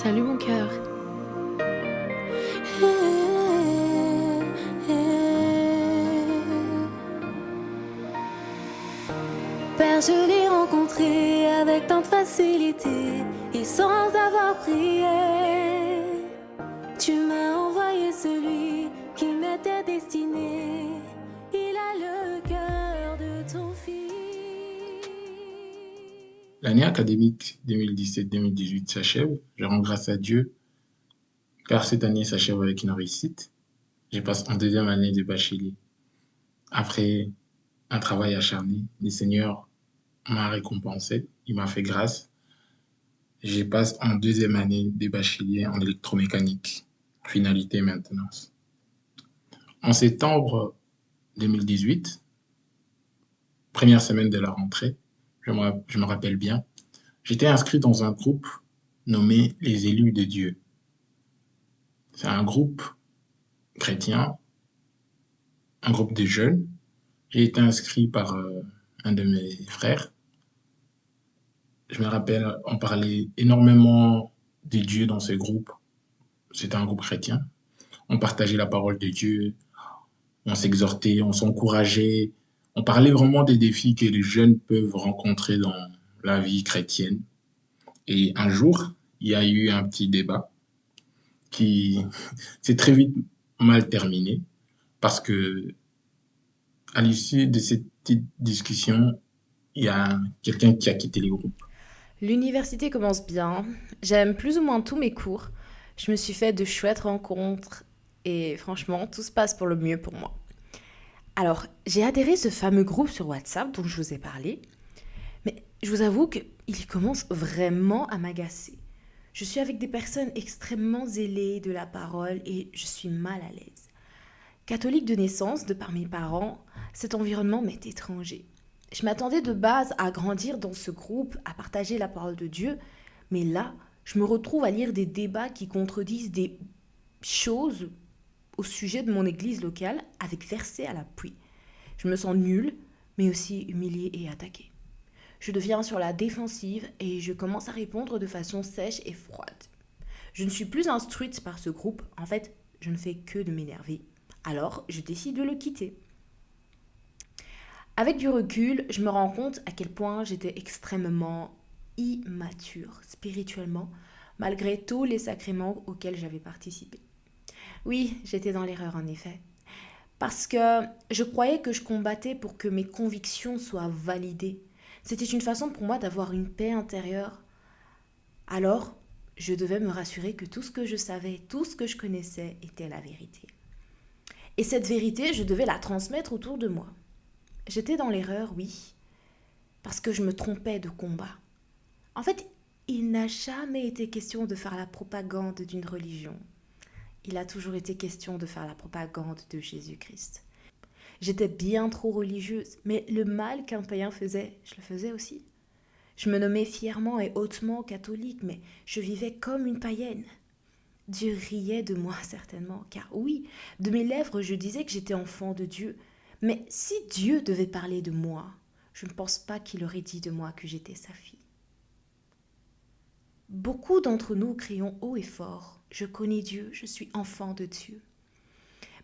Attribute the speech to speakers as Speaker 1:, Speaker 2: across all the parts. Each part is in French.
Speaker 1: Salut mon cœur. Père, je l'ai rencontré avec tant de facilité et sans avoir prié. Tu m'as envoyé celui qui m'était destiné. Il a le cœur de ton fils.
Speaker 2: L'année académique 2017-2018 s'achève. Je rends grâce à Dieu car cette année s'achève avec une réussite. Je passe en deuxième année de bachelier. Après un travail acharné, le Seigneur m'a récompensé, il m'a fait grâce. Je passe en deuxième année de bachelier en électromécanique, finalité maintenance. En septembre 2018, première semaine de la rentrée, je me rappelle bien, j'étais inscrit dans un groupe nommé les élus de Dieu. C'est un groupe chrétien, un groupe de jeunes. J'ai été inscrit par un de mes frères. Je me rappelle, on parlait énormément de Dieu dans ce groupe. C'était un groupe chrétien. On partageait la parole de Dieu, on s'exhortait, on s'encourageait. On parlait vraiment des défis que les jeunes peuvent rencontrer dans la vie chrétienne. Et un jour, il y a eu un petit débat qui s'est très vite mal terminé parce que à l'issue de cette petite discussion, il y a quelqu'un qui a quitté le groupe.
Speaker 1: L'université commence bien. J'aime plus ou moins tous mes cours. Je me suis fait de chouettes rencontres et franchement, tout se passe pour le mieux pour moi. Alors, j'ai adhéré à ce fameux groupe sur WhatsApp dont je vous ai parlé, mais je vous avoue qu'il commence vraiment à m'agacer. Je suis avec des personnes extrêmement zélées de la parole et je suis mal à l'aise. Catholique de naissance, de par mes parents, cet environnement m'est étranger. Je m'attendais de base à grandir dans ce groupe, à partager la parole de Dieu, mais là, je me retrouve à lire des débats qui contredisent des choses au sujet de mon église locale avec versets à l'appui. Je me sens nulle, mais aussi humiliée et attaquée. Je deviens sur la défensive et je commence à répondre de façon sèche et froide. Je ne suis plus instruite par ce groupe, en fait, je ne fais que de m'énerver. Alors, je décide de le quitter. Avec du recul, je me rends compte à quel point j'étais extrêmement immature spirituellement, malgré tous les sacrements auxquels j'avais participé. Oui, j'étais dans l'erreur en effet. Parce que je croyais que je combattais pour que mes convictions soient validées. C'était une façon pour moi d'avoir une paix intérieure. Alors, je devais me rassurer que tout ce que je savais, tout ce que je connaissais était la vérité. Et cette vérité, je devais la transmettre autour de moi. J'étais dans l'erreur, oui, parce que je me trompais de combat. En fait, il n'a jamais été question de faire la propagande d'une religion. Il a toujours été question de faire la propagande de Jésus-Christ. J'étais bien trop religieuse, mais le mal qu'un païen faisait, je le faisais aussi. Je me nommais fièrement et hautement catholique, mais je vivais comme une païenne. Dieu riait de moi certainement, car oui, de mes lèvres je disais que j'étais enfant de Dieu. Mais si Dieu devait parler de moi, je ne pense pas qu'il aurait dit de moi que j'étais sa fille. Beaucoup d'entre nous crions haut et fort, je connais Dieu, je suis enfant de Dieu.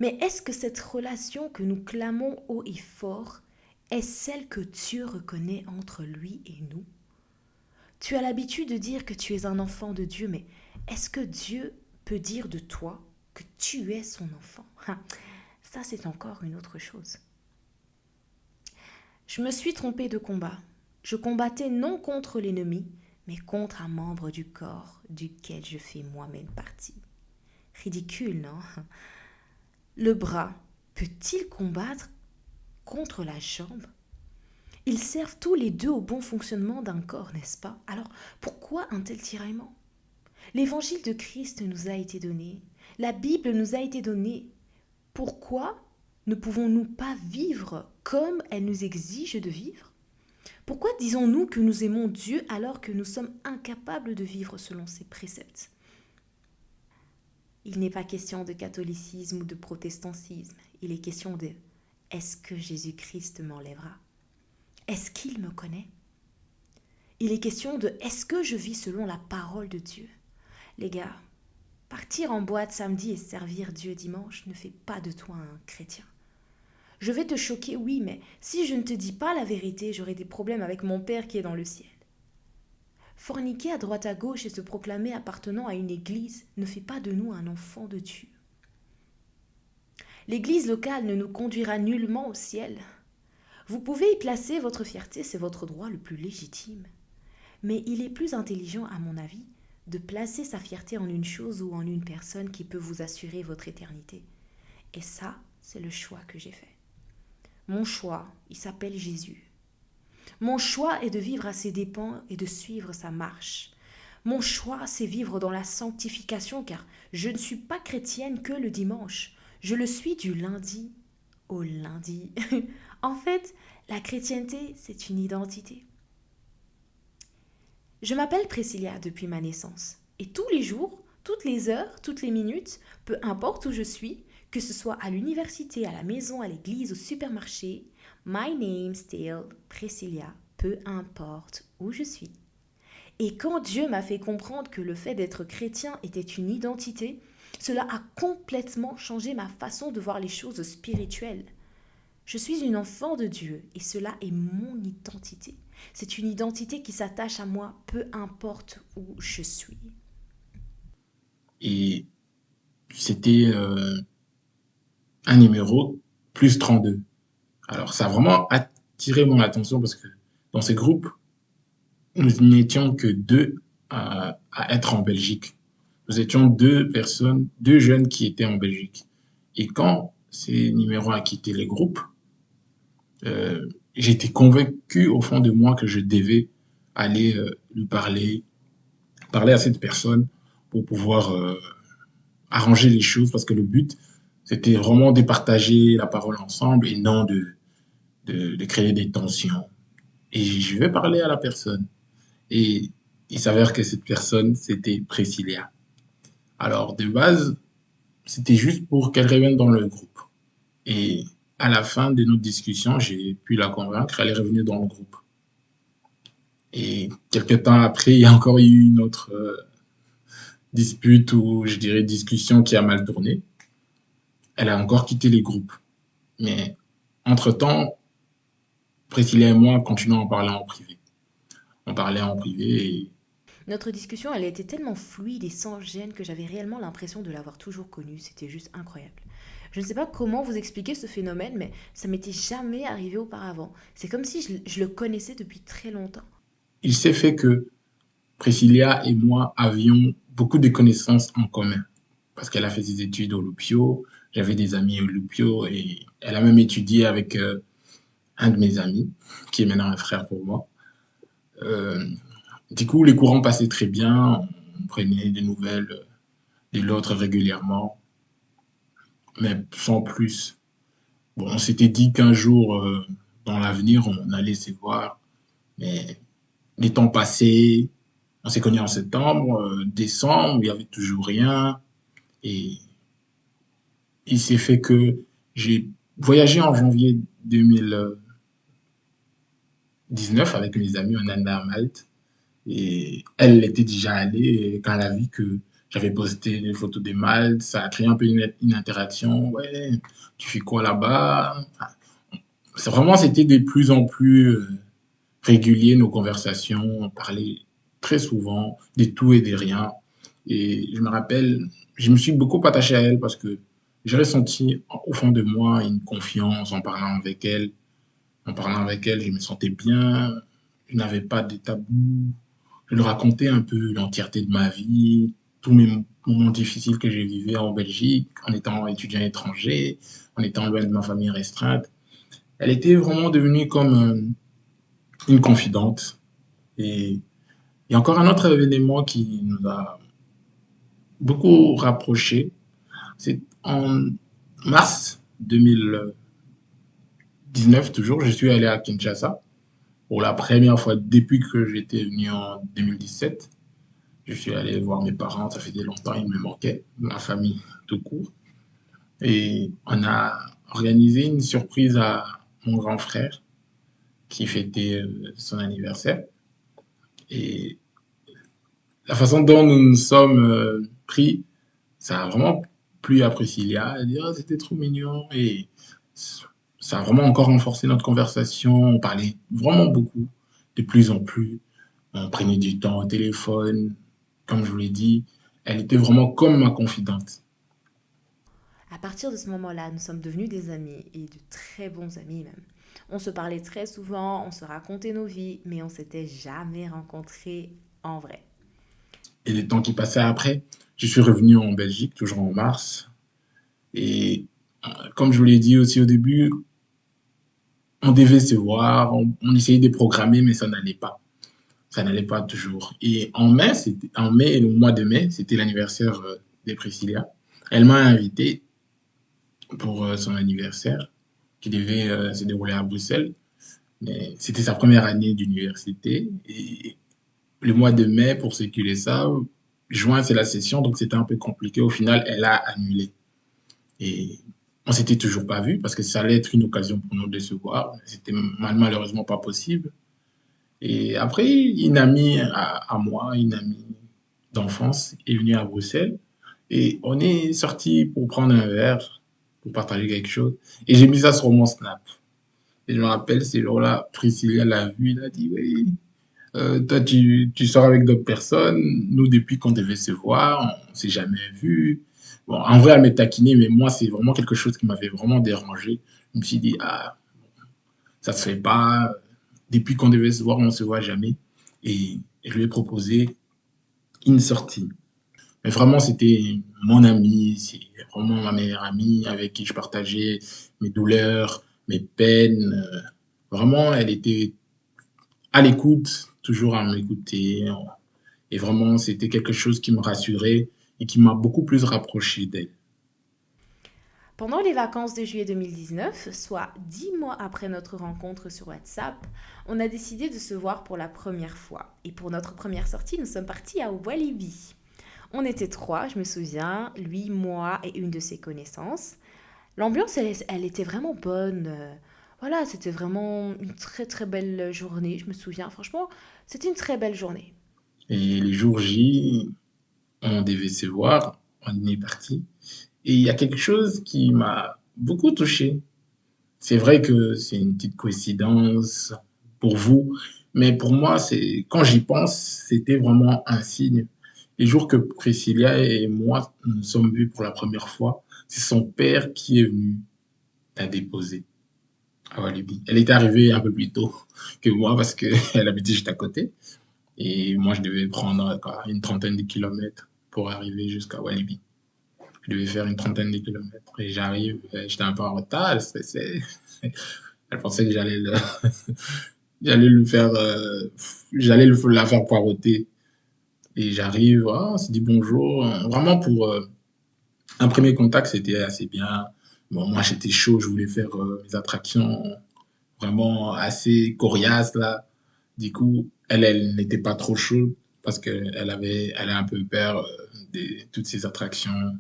Speaker 1: Mais est-ce que cette relation que nous clamons haut et fort est celle que Dieu reconnaît entre lui et nous? Tu as l'habitude de dire que tu es un enfant de Dieu, mais est-ce que Dieu peut dire de toi que tu es son enfant? Ça, c'est encore une autre chose. Je me suis trompée de combat. Je combattais non contre l'ennemi, mais contre un membre du corps duquel je fais moi-même partie. Ridicule, non? Le bras peut-il combattre contre la jambe? Ils servent tous les deux au bon fonctionnement d'un corps, n'est-ce pas? Alors, pourquoi un tel tiraillement? L'évangile de Christ nous a été donné. La Bible nous a été donnée. Pourquoi ne pouvons-nous pas vivre comme elle nous exige de vivre? Pourquoi disons-nous que nous aimons Dieu alors que nous sommes incapables de vivre selon ses préceptes? Il n'est pas question de catholicisme ou de protestantisme. Il est question de est-ce que Jésus-Christ m'enlèvera? Est-ce qu'il me connaît? Il est question de est-ce que je vis selon la parole de Dieu? Les gars, partir en boîte samedi et servir Dieu dimanche ne fait pas de toi un chrétien. Je vais te choquer, oui, mais si je ne te dis pas la vérité, j'aurai des problèmes avec mon Père qui est dans le ciel. Forniquer à droite à gauche et se proclamer appartenant à une église ne fait pas de nous un enfant de Dieu. L'église locale ne nous conduira nullement au ciel. Vous pouvez y placer votre fierté, c'est votre droit le plus légitime. Mais il est plus intelligent, à mon avis, de placer sa fierté en une chose ou en une personne qui peut vous assurer votre éternité. Et ça, c'est le choix que j'ai fait. Mon choix, il s'appelle Jésus. Mon choix est de vivre à ses dépens et de suivre sa marche. Mon choix, c'est vivre dans la sanctification, car je ne suis pas chrétienne que le dimanche. Je le suis du lundi au lundi. En fait, la chrétienté, c'est une identité. Je m'appelle Priscilla depuis ma naissance. Et tous les jours, toutes les heures, toutes les minutes, peu importe où je suis, que ce soit à l'université, à la maison, à l'église, au supermarché, my name still Priscilla, peu importe où je suis. Et quand Dieu m'a fait comprendre que le fait d'être chrétien était une identité, cela a complètement changé ma façon de voir les choses spirituelles. Je suis une enfant de Dieu et cela est mon identité. C'est une identité qui s'attache à moi peu importe où je suis.
Speaker 2: Et c'était un numéro plus 32. Alors, ça a vraiment attiré mon attention parce que dans ces groupes, nous n'étions que deux à être en Belgique. Nous étions deux personnes, deux jeunes qui étaient en Belgique. Et quand ces numéros ont quitté les groupes, j'étais convaincu au fond de moi que je devais aller lui parler à cette personne pour pouvoir arranger les choses parce que le but, c'était vraiment de partager la parole ensemble et non de créer des tensions. Et je vais parler à la personne. Et il s'avère que cette personne, c'était Priscilla. Alors, de base, c'était juste pour qu'elle revienne dans le groupe. Et à la fin de notre discussion, j'ai pu la convaincre, elle est revenue dans le groupe. Et quelques temps après, il y a encore eu une autre dispute ou je dirais discussion qui a mal tourné. Elle a encore quitté les groupes. Mais entre-temps, Priscilla et moi continuons à en parler en privé. On parlait en privé et
Speaker 1: Notre discussion, elle était tellement fluide et sans gêne que j'avais réellement l'impression de l'avoir toujours connue. C'était juste incroyable. Je ne sais pas comment vous expliquer ce phénomène, mais ça m'était jamais arrivé auparavant. C'est comme si je le connaissais depuis très longtemps.
Speaker 2: il s'est fait que Priscilla et moi avions beaucoup de connaissances en commun. Parce qu'elle a fait ses études au Lupio, j'avais des amis au Lupio et elle a même étudié avec un de mes amis, qui est maintenant un frère pour moi. Euh, du coup, les courants passaient très bien, on prenait des nouvelles de l'autre régulièrement, mais sans plus. Bon, on s'était dit qu'un jour, dans l'avenir, on allait se voir, mais les temps passaient, on s'est connus en septembre, décembre, il n'y avait toujours rien, et il s'est fait que j'ai voyagé en janvier 2019 avec mes amis, on allait à Malte, et elle était déjà allée, et quand elle a vu que j'avais posté des photos de Malte, ça a créé un peu une interaction, ouais, tu fais quoi là-bas? Enfin, c'est vraiment, c'était de plus en plus régulier nos conversations, on parlait très souvent de tout et de rien. Et je me rappelle, je me suis beaucoup attaché à elle parce que j'ai ressenti au fond de moi une confiance en parlant avec elle. En parlant avec elle, je me sentais bien, je n'avais pas de tabou. Je lui racontais un peu l'entièreté de ma vie, tous mes moments difficiles que j'ai vivais en Belgique, en étant étudiant étranger, en étant loin de ma famille restreinte. Elle était vraiment devenue comme une confidente. Et il y a encore un autre événement qui nous a beaucoup rapprochés. C'est en mars 2019, toujours, je suis allé à Kinshasa pour la première fois depuis que j'étais venu en 2017. Je suis allé voir mes parents, ça faisait longtemps, ils me manquaient, ma famille tout court. Et on a organisé une surprise à mon grand frère qui fêtait son anniversaire. Et la façon dont nous nous sommes pris, ça a vraiment plu à Priscilla. Elle dit, oh, c'était trop mignon. Et ça a vraiment encore renforcé notre conversation. On parlait vraiment beaucoup, de plus en plus. On prenait du temps au téléphone. Comme je vous l'ai dit, elle était vraiment comme ma confidente.
Speaker 1: À partir de ce moment-là, nous sommes devenus des amis et de très bons amis même. On se parlait très souvent, on se racontait nos vies, mais on s'était jamais rencontrés en vrai.
Speaker 2: Et les temps qui passaient après, je suis revenu en Belgique, toujours en mars. Et comme je vous l'ai dit aussi au début, on devait se voir, on essayait de programmer, mais ça n'allait pas. Ça n'allait pas toujours. Et en mai, le mois de mai, c'était l'anniversaire de Priscilla. Elle m'a invité pour son anniversaire qui devait se dérouler à Bruxelles. Mais c'était sa première année d'université. Et le mois de mai, pour ceux qui le savent, juin, c'est la session, donc c'était un peu compliqué. Au final, elle a annulé. Et on s'était toujours pas vu parce que ça allait être une occasion pour nous de se voir. C'était malheureusement pas possible. Et après, une amie à moi, une amie d'enfance, est venue à Bruxelles et on est sorti pour prendre un verre, pour partager quelque chose. Et j'ai mis ça sur mon Snap. Et je me rappelle, ces jours-là, Priscilla l'a vu, il a dit, oui, toi, tu sors avec d'autres personnes. Nous, depuis qu'on devait se voir, on s'est jamais vu. Bon, en vrai, elle m'a taquiné, mais moi, c'est vraiment quelque chose qui m'avait vraiment dérangé. Je me suis dit, ah, ça se fait pas. Depuis qu'on devait se voir, on se voit jamais. Et je lui ai proposé une sortie. Mais vraiment, c'était mon ami, c'est vraiment ma meilleure amie avec qui je partageais mes douleurs, mes peines. Vraiment, elle était à l'écoute, toujours à m'écouter. Et vraiment, c'était quelque chose qui me rassurait et qui m'a beaucoup plus rapproché d'elle.
Speaker 1: Pendant les vacances de juillet 2019, soit 10 mois après notre rencontre sur WhatsApp, on a décidé de se voir pour la première fois. Et pour notre première sortie, nous sommes partis à Walibi. On était trois, je me souviens, lui, moi et une de ses connaissances. L'ambiance, elle était vraiment bonne. Voilà, c'était vraiment une très très belle journée, je me souviens. Franchement, c'était une très belle journée.
Speaker 2: Et les jours J, on devait se voir, on est parti. Et il y a quelque chose qui m'a beaucoup touché. C'est vrai que c'est une petite coïncidence pour vous, mais pour moi, c'est quand j'y pense, c'était vraiment un signe. Les jours que Priscilla et moi nous sommes vus pour la première fois, c'est son père qui est venu la déposer à Walibi. Elle était arrivée un peu plus tôt que moi parce qu'elle habitait juste à côté. Et moi, je devais prendre quoi, une trentaine de kilomètres pour arriver jusqu'à Walibi. Je devais faire une trentaine de kilomètres. Et j'arrive, j'étais un peu en retard. Elle pensait que j'allais le faire, la faire poireauter. Et j'arrive, ah, on se dit bonjour. Vraiment pour un premier contact, c'était assez bien. Bon, moi, j'étais chaud, je voulais faire mes attractions vraiment assez coriaces là. Du coup, elle n'était pas trop chaude parce elle a un peu peur de toutes ces attractions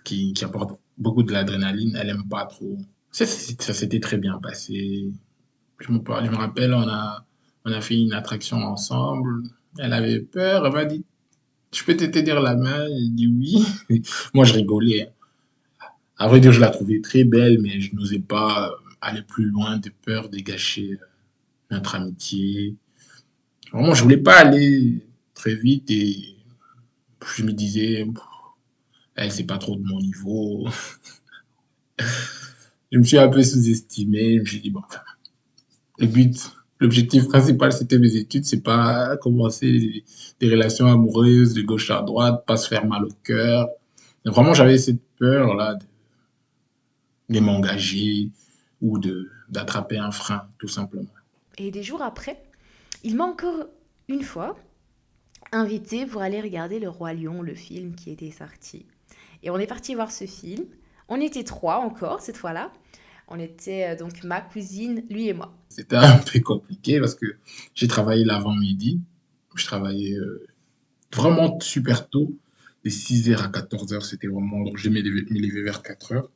Speaker 2: qui apportent beaucoup de l'adrénaline. Elle aime pas trop. Ça s'était très bien passé. Je me rappelle, on a fait une attraction ensemble. Elle avait peur. Elle m'a dit, je peux te tenir la main? J'ai dit oui. Moi, je rigolais. À vrai dire, je la trouvais très belle, mais je n'osais pas aller plus loin de peur de gâcher notre amitié. Vraiment, je voulais pas aller très vite et je me disais, elle, c'est pas trop de mon niveau. Je me suis un peu sous-estimé. Je me suis dit, bon, enfin, le but, l'objectif principal, c'était mes études. C'est pas commencer des relations amoureuses de gauche à droite, pas se faire mal au cœur. Et vraiment, j'avais cette peur-là de m'engager ou d'attraper un frein, tout simplement.
Speaker 1: Et des jours après, il m'a encore une fois invité pour aller regarder Le Roi Lion, le film qui était sorti. Et on est parti voir ce film. On était trois encore cette fois-là. On était donc ma cousine, lui et moi.
Speaker 2: C'était un peu compliqué parce que j'ai travaillé l'avant-midi. Je travaillais vraiment super tôt, de 6 heures à 14 heures. C'était vraiment, donc je me lever vers 4 heures.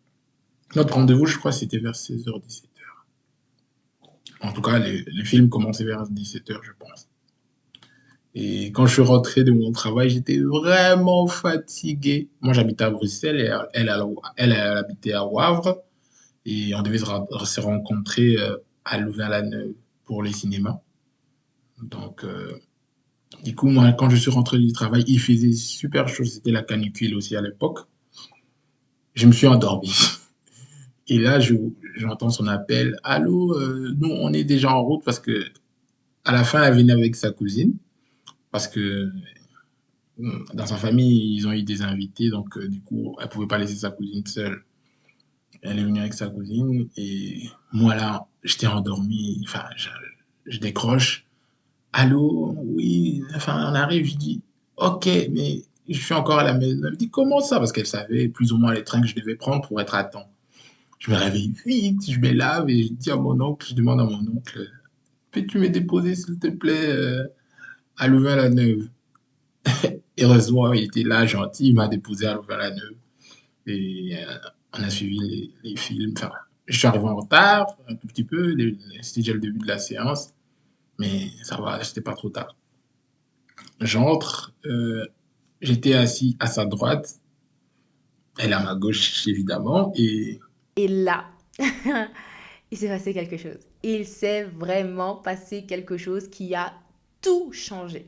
Speaker 2: Notre rendez-vous, je crois, c'était vers 16 heures, 17 heures. En tout cas, les films commençaient vers 17 heures, je pense. Et quand je suis rentré de mon travail, j'étais vraiment fatigué. Moi, j'habitais à Bruxelles et elle habitait à Wavre. Et on devait se rencontrer à Louvain-la-Neuve pour les cinémas. Donc, du coup, moi, quand je suis rentré du travail, il faisait super chaud. C'était la canicule aussi à l'époque. Je me suis endormi. Et là, j'entends son appel. Allô, nous, on est déjà en route parce que à la fin, elle venait avec sa cousine. Parce que dans sa famille, ils ont eu des invités. Donc, du coup, elle pouvait pas laisser sa cousine seule. Elle est venue avec sa cousine. Et moi, là, j'étais endormi. Enfin, je décroche. Allô, oui, enfin, on arrive. Je dis, ok, mais je suis encore à la maison. Elle me dit, comment ça? Parce qu'elle savait plus ou moins les trains que je devais prendre pour être à temps. Je me réveille vite, je me lave et je dis à mon oncle, je demande à mon oncle, peux-tu me déposer s'il te plaît à Louvain-la-Neuve? Heureusement, il était là, gentil, il m'a déposé à Louvain-la-Neuve et on a suivi les films. Enfin, je suis arrivé en retard, un tout petit peu, c'était déjà le début de la séance, mais ça va, c'était pas trop tard. J'entre, j'étais assis à sa droite, elle à ma gauche évidemment, et
Speaker 1: Et là, il s'est passé quelque chose. Il s'est vraiment passé quelque chose qui a tout changé.